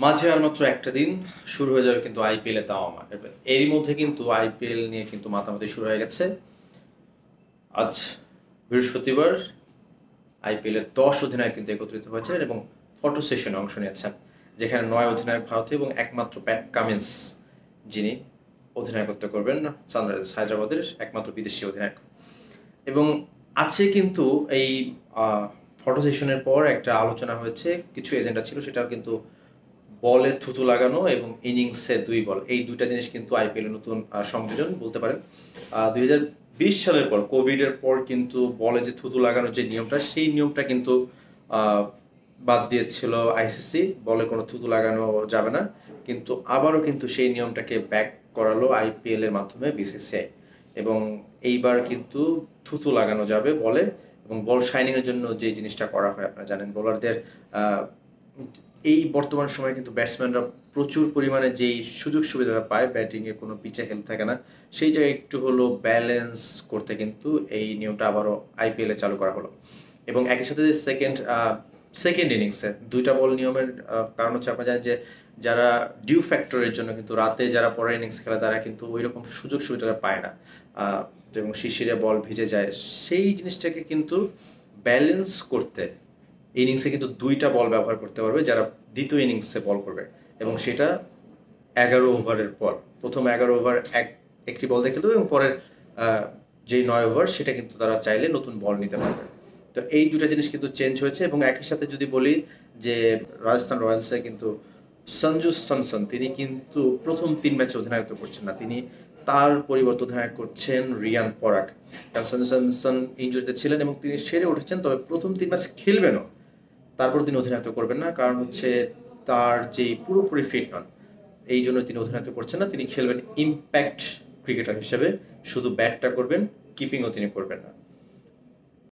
মাঝে আর মাত্র একটা দিন শুরু হয়ে যাবে কিন্তু আইপিএল এ তাও আমার এরই মধ্যে কিন্তু আইপিএল নিয়ে কিন্তু মাতামাতি শুরু হয়ে গেছে। আজ বৃহস্পতিবার আইপিএল এর 10 অধিনায়ক কিন্তু একত্রিত হয়েছে এবং ফটো সেশনে অংশ নিয়েছেন, যেখানে 9 অধিনায়ক ভারতীয় এবং একমাত্র প্যাট কামিন্স যিনি অধিনায়কত্ব করবেন সানরাইজার্স হায়দ্রাবাদের একমাত্র বিদেশি অধিনায়ক। এবং আছে কিন্তু এই ফটো সেশনের পর একটা আলোচনা হয়েছে, কিছু এজেন্ডা ছিল, সেটাও কিন্তু বলে থুতু লাগানো এবং ইনিংসে 2 বল, এই দুইটা জিনিস কিন্তু আইপিএল এর নতুন সংযোজন বলতে পারেন। 2020 সালের পর, কোভিড এর পর কিন্তু বলে যে থুতু লাগানোর যে নিয়মটা, সেই নিয়মটা কিন্তু আহ, বাদ দিয়েছিল আইসিসি, বলে কোনো থুতু লাগানো যাবে না। কিন্তু আবারও কিন্তু সেই নিয়মটাকে ব্যাক করালো আইপিএল এর মাধ্যমে বিসিসিআই, এবং এইবার কিন্তু থুতু লাগানো যাবে বলে। এবং বল শাইনিং এর জন্য যে জিনিসটা করা হয়, আপনারা জানেন বোলারদের এই বর্তমান সময়ে কিন্তু ব্যাটসম্যানরা প্রচুর পরিমাণে যেই সুযোগ সুবিধাটা পায়, ব্যাটিংয়ে কোনো পিচে হেল্প থাকে না, সেই জায়গায় একটু হলো ব্যালেন্স করতে কিন্তু এই নিয়মটা আবারও আইপিএলে চালু করা হলো। এবং একই সাথে সেকেন্ড ইনিংসে 2টা বল নিয়মের কারণ হচ্ছে, আপনারা জানেন যে যারা ডিউ ফ্যাক্টরের জন্য কিন্তু রাতে যারা পরের ইনিংস খেলে, তারা কিন্তু ওই রকম সুযোগ সুবিধাটা পায় না, এবং শিশিরে বল ভিজে যায়, সেই জিনিসটাকে কিন্তু ব্যালেন্স করতে ইনিংসে কিন্তু 2টা বল ব্যবহার করতে পারবে যারা দ্বিতীয় ইনিংসে বল করবে, এবং সেটা 11 ওভারের পর। প্রথম 11 ওভার একটি বল দিয়ে খেলতে হবে, এবং পরের যেই 9 ওভার সেটা কিন্তু তারা চাইলে নতুন বল নিতে পারবে। তো এই দুটা জিনিস কিন্তু চেঞ্জ হয়েছে। এবং একই সাথে যদি বলি যে রাজস্থান রয়্যালসে কিন্তু সঞ্জু স্যামসন, তিনি কিন্তু প্রথম 3 ম্যাচে অধিনায়কত্ব করছেন না, তিনি তার পরিবর্তে অধিনায়ক করছেন রিয়ান পরাগ। কারণ সঞ্জু স্যামসন ইনজুরিতে ছিলেন এবং তিনি সেরে উঠেছেন, তবে প্রথম 3 ম্যাচ খেলবেনও, তারপর তিনি অধিনায়ত্ব করবেন না, কারণ হচ্ছে তার যে পুরোপুরি ফিট নন, এই জন্য তিনি অধিনায়ত্ব করছেন না। তিনি খেলবেন ইম্প্যাক্ট ক্রিকেটার হিসেবে, শুধু ব্যাটটা করবেন, কিপিংও তিনি করবেন না।